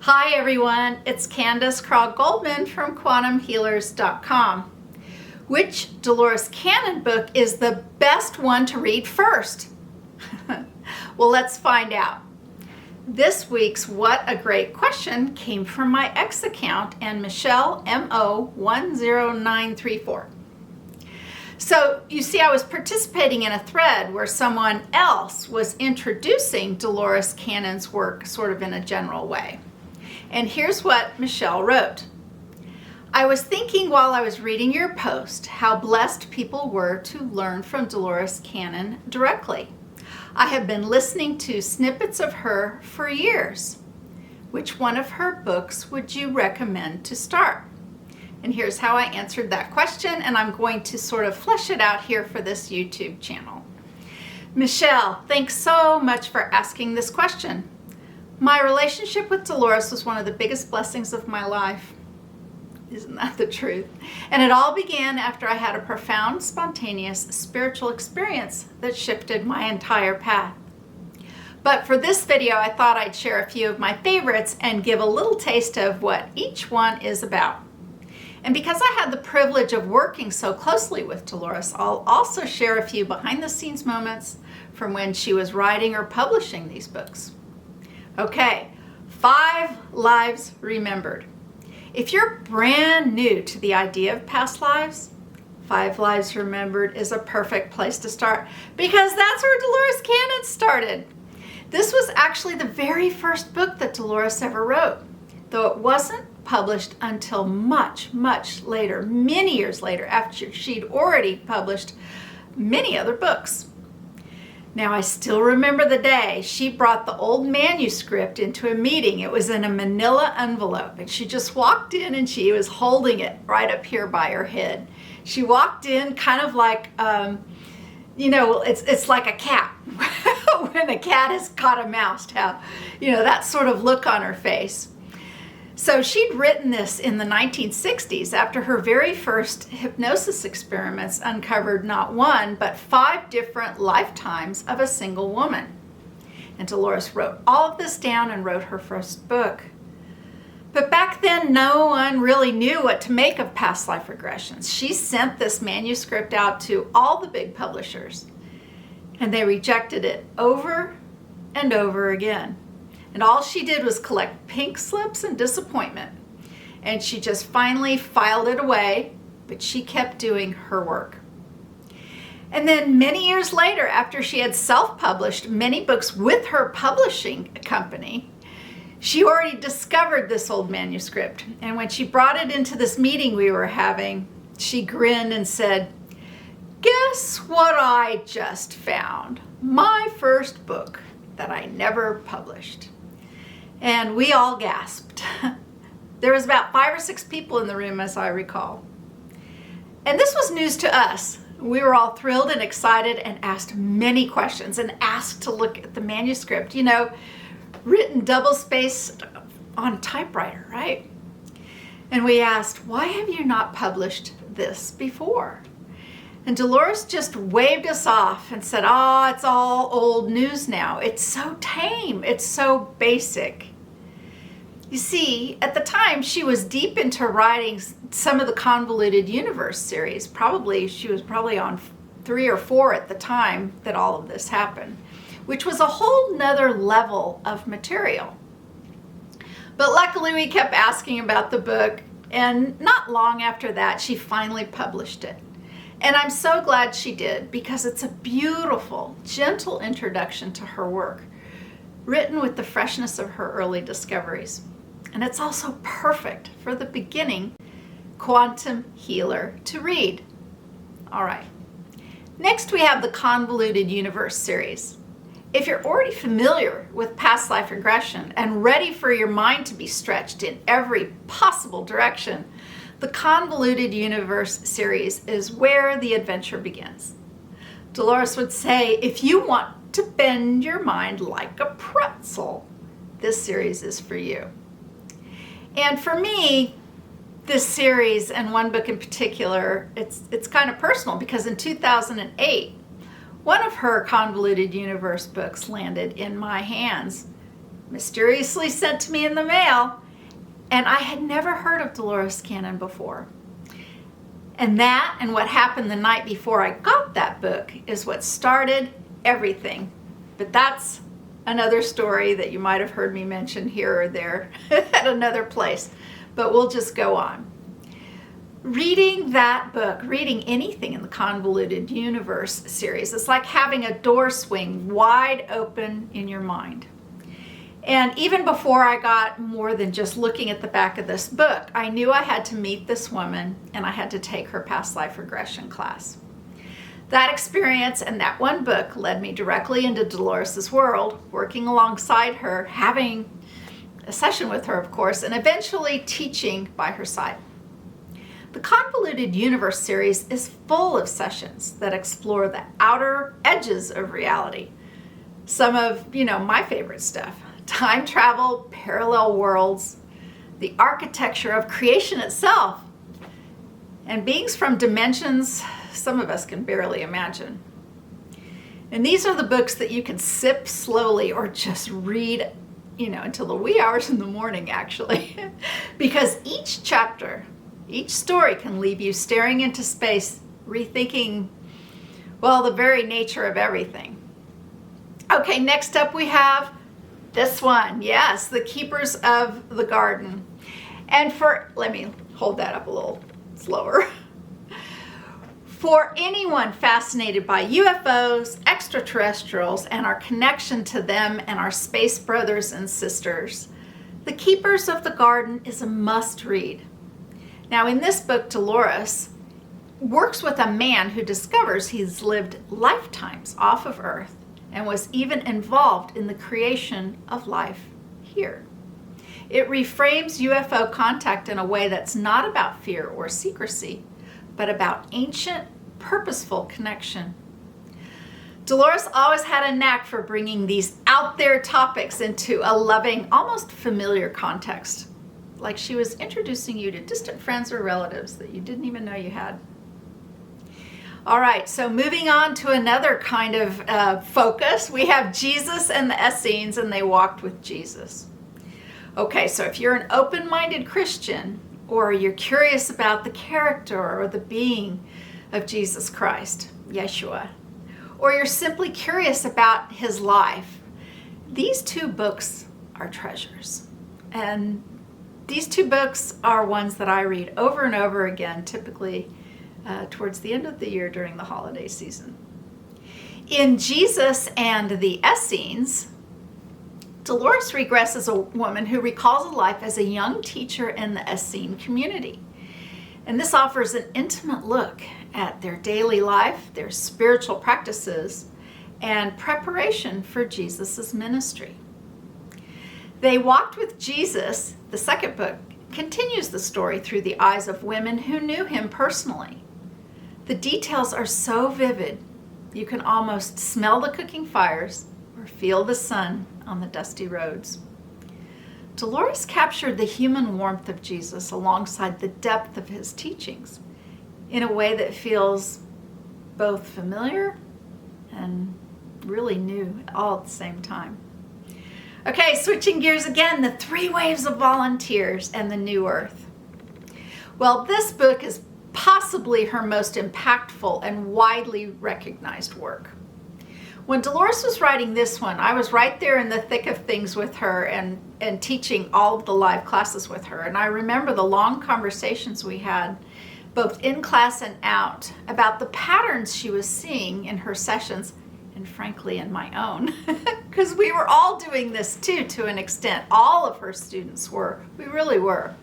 Hi everyone, it's Candace Craw-Goldman from quantumhealers.com. Which Dolores Cannon book is the best one to read first? Well, let's find out. This week's What a Great Question came from my X account and Michelle MO10934. So you see, I was participating in a thread where someone else was introducing Dolores Cannon's work sort of in a general way. And here's what Michelle wrote. I was thinking while I was reading your post how blessed people were to learn from Dolores Cannon directly. I have been listening to snippets of her for years. Which one of her books would you recommend to start? And here's how I answered that question, and I'm going to sort of flesh it out here for this YouTube channel. Michelle, thanks so much for asking this question. My relationship with Dolores was one of the biggest blessings of my life. Isn't that the truth? And it all began after I had a profound, spontaneous spiritual experience that shifted my entire path. But for this video, I thought I'd share a few of my favorites and give a little taste of what each one is about. And because I had the privilege of working so closely with Dolores, I'll also share a few behind-the-scenes moments from when she was writing or publishing these books. Okay, 5 lives remembered. If you're brand new to the idea of past lives, 5 lives remembered is a perfect place to start because that's where Dolores Cannon started. This was actually the very first book that Dolores ever wrote, though it wasn't published until much, much later, many years later, after she'd already published many other books. Now, I still remember the day she brought the old manuscript into a meeting. It was in a manila envelope, and she just walked in and she was holding it right up here by her head. She walked in kind of like, it's like a cat. When a cat has caught a mouse, that sort of look on her face. So she'd written this in the 1960s after her very first hypnosis experiments uncovered not 1, but 5 different lifetimes of a single woman. And Dolores wrote all of this down and wrote her first book. But back then, no one really knew what to make of past life regressions. She sent this manuscript out to all the big publishers, and they rejected it over and over again. And all she did was collect pink slips and disappointment. And she just finally filed it away, but she kept doing her work. And then many years later, after she had self-published many books with her publishing company, she already discovered this old manuscript. And when she brought it into this meeting we were having, she grinned and said, "Guess what I just found? My first book that I never published." And we all gasped. There was about 5 or 6 people in the room, as I recall. And this was news to us. We were all thrilled and excited and asked many questions and asked to look at the manuscript, written double-spaced on a typewriter, right? And we asked, why have you not published this before? And Dolores just waved us off and said, it's all old news now. It's so tame. It's so basic. You see, at the time, she was deep into writing some of the Convoluted Universe series. She was probably on 3 or 4 at the time that all of this happened, which was a whole nother level of material. But luckily, we kept asking about the book, and not long after that, she finally published it. And I'm so glad she did because it's a beautiful, gentle introduction to her work, written with the freshness of her early discoveries. And it's also perfect for the beginning quantum healer to read. All right. Next, we have the Convoluted Universe series. If you're already familiar with past life regression and ready for your mind to be stretched in every possible direction, the Convoluted Universe series is where the adventure begins. Dolores would say, if you want to bend your mind like a pretzel, this series is for you. And for me, this series and one book in particular, it's kind of personal because in 2008, one of her Convoluted Universe books landed in my hands. mysteriously sent to me in the mail, and I had never heard of Dolores Cannon before. And that and what happened the night before I got that book is what started everything. But that's another story that you might have heard me mention here or there at another place. But we'll just go on. Reading that book, reading anything in the Convoluted Universe series, it's like having a door swing wide open in your mind. And even before I got more than just looking at the back of this book, I knew I had to meet this woman and I had to take her past life regression class. That experience and that one book led me directly into Dolores's world, working alongside her, having a session with her, of course, and eventually teaching by her side. The Convoluted Universe series is full of sessions that explore the outer edges of reality. Some of, my favorite stuff. Time travel, parallel worlds, the architecture of creation itself, and beings from dimensions some of us can barely imagine. And these are the books that you can sip slowly or just read, until the wee hours in the morning, actually. Because each chapter, each story can leave you staring into space, rethinking, the very nature of everything. Okay, next up we have this one. Yes, The Keepers of the Garden. And let me hold that up a little slower. For anyone fascinated by UFOs, extraterrestrials, and our connection to them and our space brothers and sisters, The Keepers of the Garden is a must-read. Now, in this book, Dolores works with a man who discovers he's lived lifetimes off of Earth and was even involved in the creation of life here. It reframes UFO contact in a way that's not about fear or secrecy, but about ancient, purposeful connection. Dolores always had a knack for bringing these out there topics into a loving, almost familiar context, like she was introducing you to distant friends or relatives that you didn't even know you had. All right, so moving on to another kind of focus, we have Jesus and the Essenes and They Walked with Jesus. Okay, so if you're an open-minded Christian, or you're curious about the character or the being of Jesus Christ, Yeshua, or you're simply curious about his life, these two books are treasures. And these two books are ones that I read over and over again, typically towards the end of the year during the holiday season. In Jesus and the Essenes, Dolores regresses as a woman who recalls a life as a young teacher in the Essene community. And this offers an intimate look at their daily life, their spiritual practices, and preparation for Jesus' ministry. They Walked with Jesus, the second book, continues the story through the eyes of women who knew him personally. The details are so vivid, you can almost smell the cooking fires or feel the sun on the dusty roads. Dolores captured the human warmth of Jesus alongside the depth of his teachings in a way that feels both familiar and really new all at the same time. Okay, switching gears again, the 3 waves of volunteers and the new earth. Well, this book is possibly her most impactful and widely recognized work. When Dolores was writing this one, I was right there in the thick of things with her and teaching all of the live classes with her. And I remember the long conversations we had, both in class and out, about the patterns she was seeing in her sessions, and frankly in my own, because we were all doing this too, to an extent. All of her students were. We really were.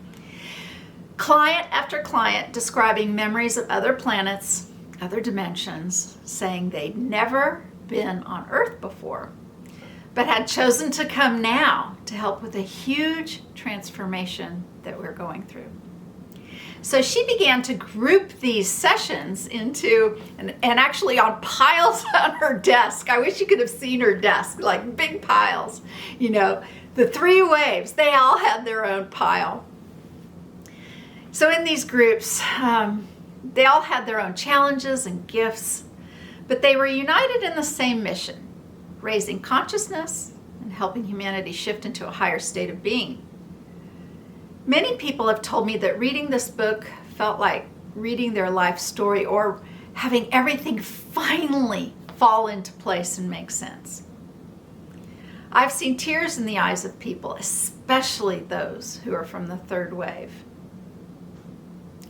Client after client describing memories of other planets, other dimensions, saying they'd never been on Earth before, but had chosen to come now to help with a huge transformation that we're going through. So she began to group these sessions into, and actually on piles on her desk. I wish you could have seen her desk, like big piles. The 3 waves, they all had their own pile. So in these groups, they all had their own challenges and gifts, but they were united in the same mission: raising consciousness and helping humanity shift into a higher state of being. Many people have told me that reading this book felt like reading their life story or having everything finally fall into place and make sense. I've seen tears in the eyes of people, especially those who are from the third wave,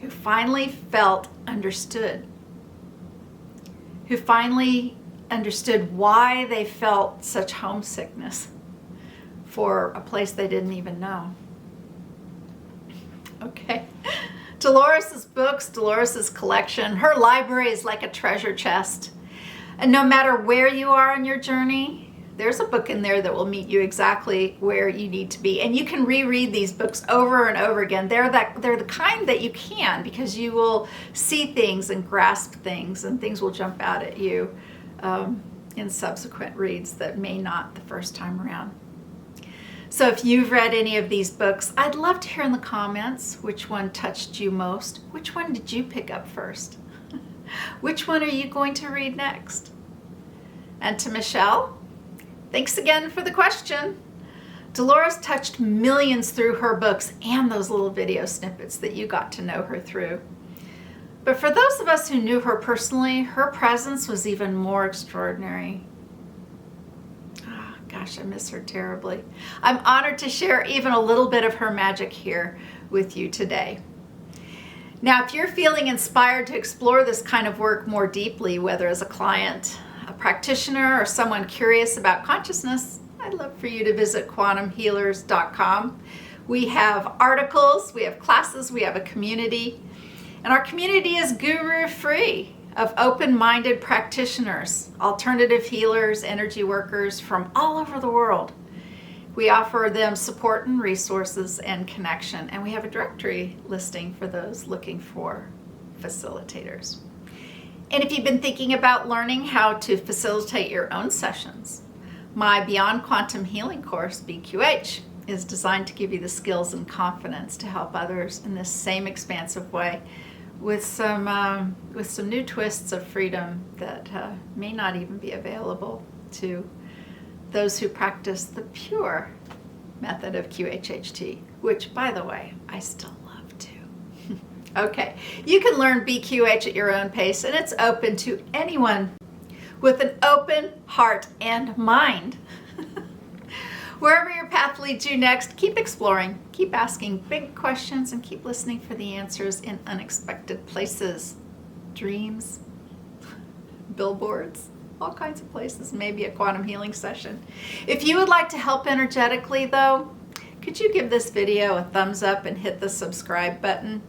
who finally felt understood, who finally understood why they felt such homesickness for a place they didn't even know. Okay. Dolores's books, Dolores's collection, her library is like a treasure chest. And no matter where you are on your journey, there's a book in there that will meet you exactly where you need to be. And you can reread these books over and over again. They're the kind that you can, because you will see things and grasp things, and things will jump out at you in subsequent reads that may not the first time around. So if you've read any of these books, I'd love to hear in the comments which one touched you most. Which one did you pick up first? Which one are you going to read next? And to Michelle, thanks again for the question. Dolores touched millions through her books and those little video snippets that you got to know her through. But for those of us who knew her personally, her presence was even more extraordinary. Oh, gosh, I miss her terribly. I'm honored to share even a little bit of her magic here with you today. Now, if you're feeling inspired to explore this kind of work more deeply, whether as a client, a practitioner, or someone curious about consciousness, I'd love for you to visit quantumhealers.com. We have articles, we have classes, we have a community, and our community is guru-free of open-minded practitioners, alternative healers, energy workers from all over the world. We offer them support and resources and connection, and we have a directory listing for those looking for facilitators. And if you've been thinking about learning how to facilitate your own sessions, my Beyond Quantum Healing course, BQH, is designed to give you the skills and confidence to help others in this same expansive way with some new twists of freedom that may not even be available to those who practice the pure method of QHHT, which, by the way, I still love too. Okay, you can learn BQH at your own pace, and it's open to anyone with an open heart and mind. Wherever your path leads you next, keep exploring, keep asking big questions, and keep listening for the answers in unexpected places. Dreams, billboards, all kinds of places, maybe a quantum healing session. If you would like to help energetically, though, could you give this video a thumbs up and hit the subscribe button?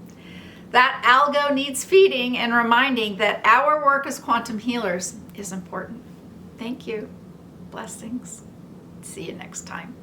That algo needs feeding and reminding that our work as quantum healers is important. Thank you. Blessings. See you next time.